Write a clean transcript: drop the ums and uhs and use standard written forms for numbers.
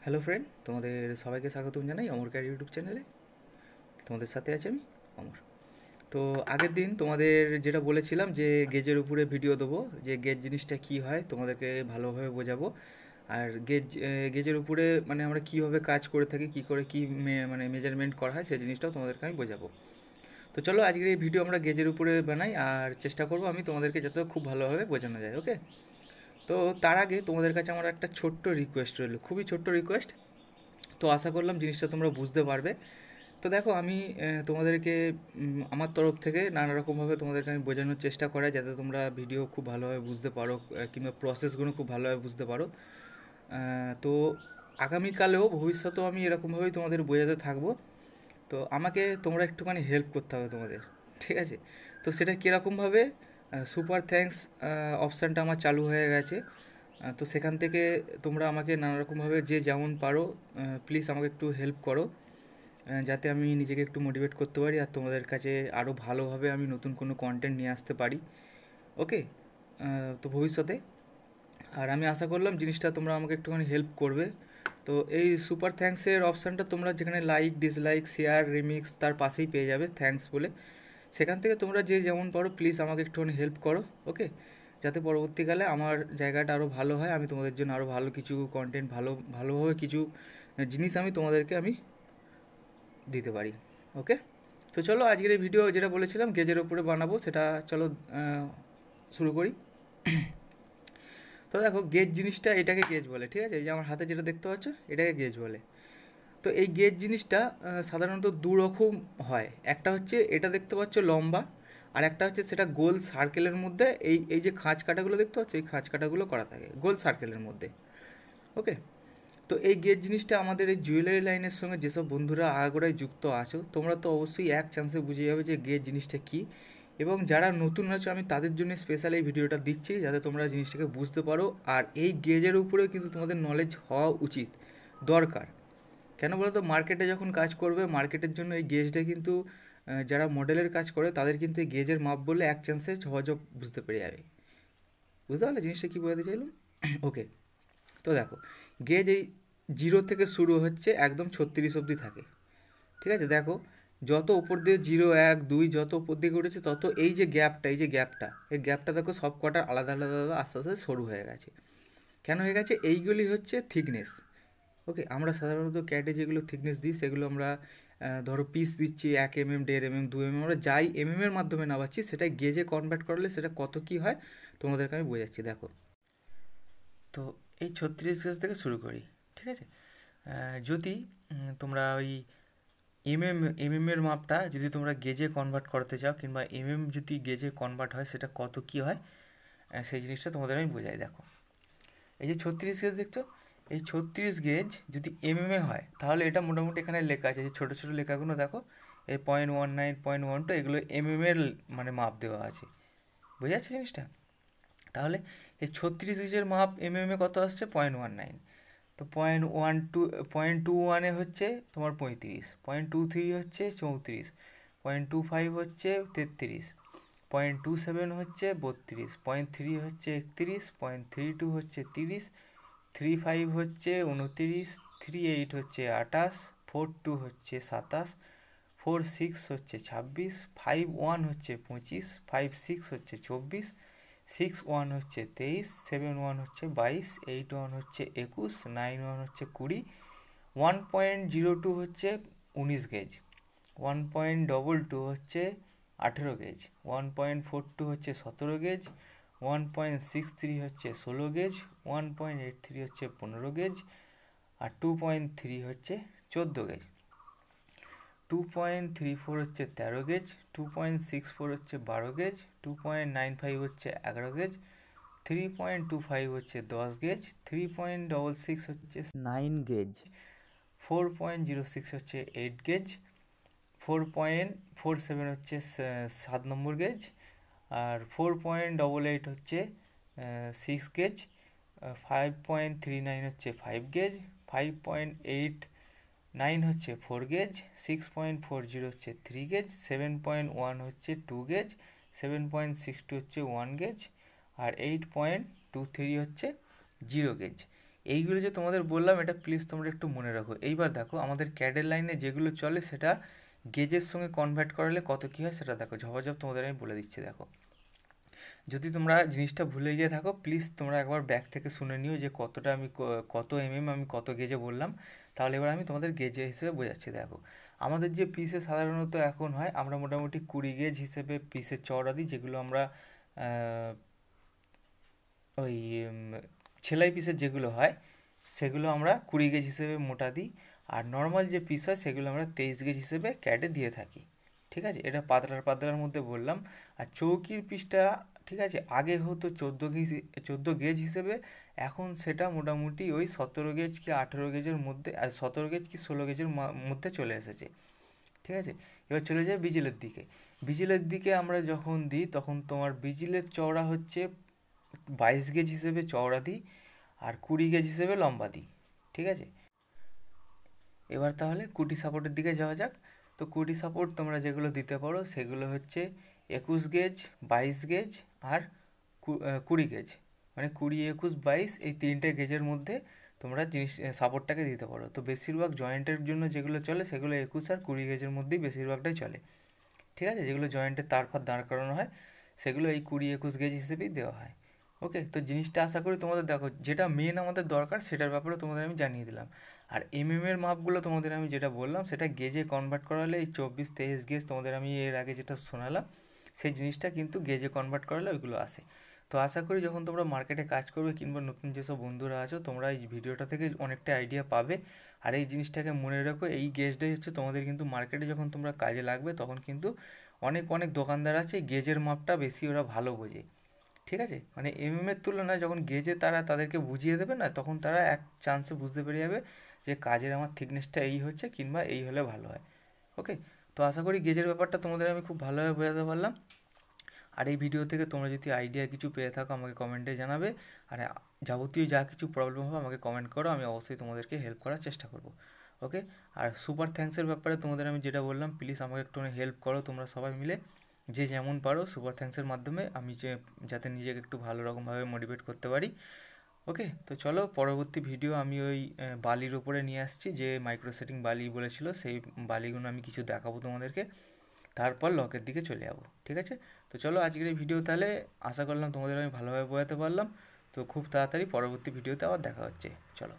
Hello friend, তোমাদের সবাইকে স্বাগতম জানাই অমর ক্যার ইউটিউব চ্যানেলে। তোমাদের সাথে আছি আমি, অমর। তো আগের দিন তোমাদের যেটা বলেছিলাম যে গেজের উপরে ভিডিও দেবো, যে গেজ জিনিসটা কি হয় তোমাদেরকে ভালোভাবে বোঝাবো। আর গেজের উপরে মানে আমরা কীভাবে কাজ করে থাকি, কী করে কী মানে মেজারমেন্ট করা হয় সেই জিনিসটাও তোমাদেরকে আমি বোঝাবো। তো চলো আজকের এই ভিডিও আমরা গেজের উপরে বানাই, আর চেষ্টা করবো আমি তোমাদেরকে যাতে খুব ভালোভাবে বোঝানো যায়। ওকে, তো তার আগে তোমাদের কাছে আমার একটা ছোট্ট রিকোয়েস্ট রইল, খুবই ছোট্ট রিকোয়েস্ট। তো আশা করলাম জিনিসটা তোমরা বুঝতে পারবে। তো দেখো আমি তোমাদেরকে আমার তরফ থেকে নানা রকমভাবে তোমাদেরকে আমি বোঝানোর চেষ্টা করাই, যাতে তোমরা ভিডিও খুব ভালোভাবে বুঝতে পারো, কিংবা প্রসেসগুলো খুব ভালোভাবে বুঝতে পারো। তো আগামীকালেও ভবিষ্যতেও আমি এরকমভাবেই তোমাদের বোঝাতে থাকবো। তো আমাকে তোমরা একটুখানি হেল্প করতে হবে তোমাদের, ঠিক আছে? তো সেটা কীরকমভাবে, সুপার থ্যাঙ্কস অপশানটা আমার চালু হয়ে গেছে। তো সেখান থেকে তোমরা আমাকে নানা রকমভাবে যে যেমন পারো প্লিজ আমাকে একটু হেল্প করো, যাতে আমি নিজেকে একটু মোটিভেট করতে পারি আর তোমাদের কাছে আরও ভালোভাবে আমি নতুন কোনো কন্টেন্ট নিয়ে আসতে পারি। ওকে, তো ভবিষ্যতে। আর আমি আশা করলাম জিনিসটা তোমরা আমাকে একটুখানি হেল্প করবে। তো এই সুপার থ্যাঙ্কসের অপশানটা তোমরা যেখানে লাইক, ডিসলাইক, শেয়ার, রিমিক্স তার পাশেই পেয়ে যাবে থ্যাঙ্কস বলে। সেখান থেকে তোমরা যে যেমন পারো প্লিজ আমাকে একটুখানি হেল্প করো। ওকে, যাতে পরবর্তীকালে আমার জায়গাটা আরও ভালো হয়, আমি তোমাদের জন্য আরও ভালো কিছু কন্টেন্ট, ভালোভাবে কিছু জিনিস আমি তোমাদেরকে আমি দিতে পারি। ওকে, তো চলো আজকের এই ভিডিও যেটা বলেছিলাম গেজের ওপরে বানাবো, সেটা চলো শুরু করি। তো দেখো গেজ জিনিসটা, এটাকে গেজ বলে, ঠিক আছে? এই যে আমার হাতে যেটা দেখতে পাচ্ছ এটাকে গেজ বলে। তো এই গেজ জিনিসটা সাধারণত দু রকম হয়। একটা হচ্ছে এটা দেখতে পাচ্ছ লম্বা, আর একটা হচ্ছে সেটা গোল সার্কেলের মধ্যে এই এই যে খাঁজ কাটাগুলো দেখতে পাচ্ছ, এই খাঁজ কাটাগুলো করা থাকে গোল সার্কেলের মধ্যে। ওকে, তো এই গেজ জিনিসটা আমাদের এই জুয়েলারি লাইনের সঙ্গে যেসব বন্ধুরা আগাগোড়ায় যুক্ত আছো, তোমরা তো অবশ্যই এক চান্সে বুঝে যাবে যে গেজ জিনিসটা কী। এবং যারা নতুন আছো আমি তাদের জন্য স্পেশাল এই ভিডিওটা দিচ্ছি, যাতে তোমরা জিনিসটাকে বুঝতে পারো। আর এই গেজের উপরেও কিন্তু তোমাদের নলেজ হওয়া উচিত, দরকার। কেন বলো তো, মার্কেটে যখন কাজ করবে, মার্কেটের জন্য এই গেজটা কিন্তু যারা মডেলের কাজ করে তাদের কিন্তু এই গেজের মাপ বললে এক চান্সে সহজে বুঝতে পেরে যাবে। বুঝতে পারলে জিনিসটা কী বোঝাতে চাইলাম? ওকে, তো দেখো গেজ এই 0 থেকে শুরু হচ্ছে, একদম 36 অবধি থাকে। ঠিক আছে, দেখো যত উপর দিয়ে 0, 1, 2 যত উপর দিকে উঠেছে তত এই যে গ্যাপটা, এই গ্যাপটা দেখো সব কটা আলাদা আলাদা আলাদা আস্তে আস্তে সরু হয়ে গেছে। কেন হয়ে গেছে? এইগুলি হচ্ছে থিকনেস। ওকে, আমরা সাধারণত ক্যাটে যেগুলো থিকনেস দিই সেগুলো আমরা ধরো পিস দিচ্ছি 1 mm, 1.5 mm, 2 mm, আমরা যাই এর মাধ্যমে নামাচ্ছি, সেটাই গেজে কনভার্ট করলে সেটা কত কী হয় তোমাদেরকে আমি বোঝাচ্ছি। দেখো, তো এই 36 গেজ থেকে শুরু করি, ঠিক আছে? যদি তোমরা ওই এর মাপটা যদি তোমরা গেজে কনভার্ট করতে চাও, কিংবা যদি গেজে কনভার্ট হয় সেটা কত কী হয়, সেই জিনিসটা তোমাদের আমি বোঝাই। দেখো, এই যে 36 গেজ দেখছো, এই 36 গেজ যদি হয় তাহলে এটা মোটামুটি এখানে লেখা আছে, যে ছোটো ছোটো লেখাগুলো দেখো, এই 0.19, 0.12 এগুলো এর মানে মাপ দেওয়া আছে। বুঝে যাচ্ছে জিনিসটা? তাহলে এই 36 গেজের মাপ এ কত আসছে? 0.19। তো 0.21 হচ্ছে তোমার 35, 0.23 হচ্ছে 34, 0.25 হচ্ছে 33, 0.27 হচ্ছে 32, 0.3 হচ্ছে 31, 0.32 হচ্ছে 30, 35 হচ্ছে 29, 38 হচ্ছে 28, 42 হচ্ছে 27, 46 হচ্ছে 26, 51 হচ্ছে 25, 56 হচ্ছে 24, 61 হচ্ছে 23, 71 হচ্ছে 22, 81 হচ্ছে 21, 91 হচ্ছে 20, 1.02 হচ্ছে 19 গেজ, 1.22 হচ্ছে 18 গেজ, 1.42 হচ্ছে 17 গেজ, 1.63 হচ্ছে 16 গেজ, 1.83 হচ্ছে 15 গেজ, আর 2.3 হচ্ছে 14 গেজ, 2.34 হচ্ছে 13 গেজ, 2.64 হচ্ছে 12 গেজ, 2.95 হচ্ছে 11 গেজ, 3.25 হচ্ছে 10 গেজ, 3.66 হচ্ছে 9 গেজ, 4.06 হচ্ছে 8 গেজ, 4.47 হচ্ছে 7 নম্বর গেজ, আর 4.88 হচ্ছে 6 গেজ, 5.39 হচ্ছে 5 গেজ, 5.89 হচ্ছে 4 গেজ, 6.40 হচ্ছে 3 গেজ, 7.1 হচ্ছে 2 গেজ, 7.62 হচ্ছে 1 গেজ, আর 8.23 হচ্ছে 0 গেজ। এইগুলো যে তোমাদের বললাম এটা প্লিজ তোমরা একটু মনে রাখো। এইবার দেখো আমাদের ক্যাডের লাইনে যেগুলো চলে সেটা গেজের সঙ্গে কনভার্ট করালে কত কী হয় সেটা দেখো, ঝপাঝপ তোমাদের আমি বলে দিচ্ছি। দেখো, যদি তোমরা জিনিসটা ভুলে গিয়ে থাকো প্লিজ তোমরা একবার ব্যাক থেকে শুনে নিও যে কতটা আমি কত আমি কত গেজে বললাম, তাহলে এবার আমি তোমাদের গেজে হিসেবে বোঝাচ্ছি। দেখো, আমাদের যে পিসে সাধারণত এখন হয়, আমরা মোটামুটি 20 গেজ হিসেবে পিসের চওড়া দিই, যেগুলো আমরা ওই সেলাই পিসের যেগুলো হয় সেগুলো আমরা 20 গেজ হিসেবে মোটা দিই। আর নর্মাল যে পিস হয় সেগুলো আমরা 23 গেজ হিসেবে ক্যাডে দিয়ে থাকি। ঠিক আছে, এটা পাতলার মধ্যে বললাম। আর চৌকির পিসটা ঠিক আছে আগে হতো 14 গেজ হিসেবে, এখন সেটা মোটামুটি ওই 17 গেজ কি 18 গেজের মধ্যে, আর 17 গেজ কি 16 গেজের মধ্যে চলে এসেছে। ঠিক আছে, এবার চলে যায় বিজিলের দিকে। বিজিলের দিকে আমরা যখন দিই তখন তোমার বিজিলের চওড়া হচ্ছে 22 গেজ হিসেবে চওড়া দিই, আর 20 গেজ হিসেবে লম্বা দিই। ঠিক আছে, এবার তাহলে কুটি সাপোর্টের দিকে যাওয়া যাক। তো কুটি সাপোর্ট তোমরা যেগুলো দিতে পারো সেগুলো হচ্ছে 21 গেজ, 22 গেজ আর 20 গেজ, মানে 20, 21, 22 এই তিনটে গেজের মধ্যে তোমরা সাপোর্টটাকে দিতে পারো। তো বেশিরভাগ জয়েন্টের জন্য যেগুলো চলে সেগুলো 21 আর 20 গেজের মধ্যেই বেশিরভাগটাই চলে। ঠিক আছে, যেগুলো জয়েন্টের তার ফার দাঁড় করানো হয় সেগুলো এই 20, 21 গেজ হিসেবেই দেওয়া হয়। ওকে, তো জিনিসটা আশা করি তোমাদের দেখো যেটা মেন আমাদের দরকার সেটার ব্যাপারে তোমাদের আমি জানিয়ে দিলাম। আর এর মাপগুলো তোমাদের আমি যেটা বললাম সেটা গেজে কনভার্ট করালে এই 24, 23 গেজ তোমাদের আমি এর আগে যেটা শোনালাম সেই জিনিসটা কিন্তু গেজে কনভার্ট করালে ওইগুলো আসে। তো আশা করি যখন তোমরা মার্কেটে কাজ করবে কিংবা নতুন যেসব বন্ধুরা আছো তোমরা এই ভিডিওটা থেকে অনেকটা আইডিয়া পাবে। আর এই জিনিসটাকে মনে রাখো, এই গেজটাই হচ্ছে তোমাদের কিন্তু মার্কেটে যখন তোমরা কাজে লাগবে তখন কিন্তু অনেক অনেক দোকানদার আছে গেজের মাপটা বেশি ওরা ভালো বোঝে। ঠিক আছে, মানে এর তুলনায় যখন গেজে তারা তাদেরকে বুঝিয়ে দেবে না তখন তারা এক চান্সে বুঝতে পেরে যাবে যে কাজের আমার থিকনেসটা এই হচ্ছে কিংবা এই হলে ভালো হয়। ওকে, তো আশা করি গেজের ব্যাপারটা তোমাদের আমি খুব ভালোভাবে বোঝাতে পারলাম। আর এই ভিডিও থেকে তোমরা যদি আইডিয়া কিছু পেয়ে থাকো আমাকে কমেন্টে জানাবে। আর যাবতীয় যা কিছু প্রবলেম হবে আমাকে কমেন্ট করো, আমি অবশ্যই তোমাদেরকে হেল্প করার চেষ্টা করব। ওকে, আর সুপার থ্যাঙ্কসের ব্যাপারে তোমাদের আমি যেটা বললাম প্লিজ আমাকে একটু হেল্প করো তোমরা সবাই মিলে, যে যেমন পারো সুপার থ্যাঙ্কসের মাধ্যমে আমি যাতে নিজেকে একটু ভালো রকমভাবে মোটিভেট করতে পারি। ওকে, তো চলো পরবর্তী ভিডিও আমি ওই বালির ওপরে নিয়ে আসছি, যে মাইক্রো সেটিং বালি বলেছিল সেই বালিগুলো আমি কিছু দেখাবো তোমাদেরকে, তারপর লকের দিকে চলে যাবো। ঠিক আছে, তো চলো আজকের এই ভিডিও তাহলে আশা করলাম তোমাদের আমি ভালোভাবে বোঝাতে পারলাম। তো খুব তাড়াতাড়ি পরবর্তী ভিডিওতে আবার দেখা হচ্ছে, চলো।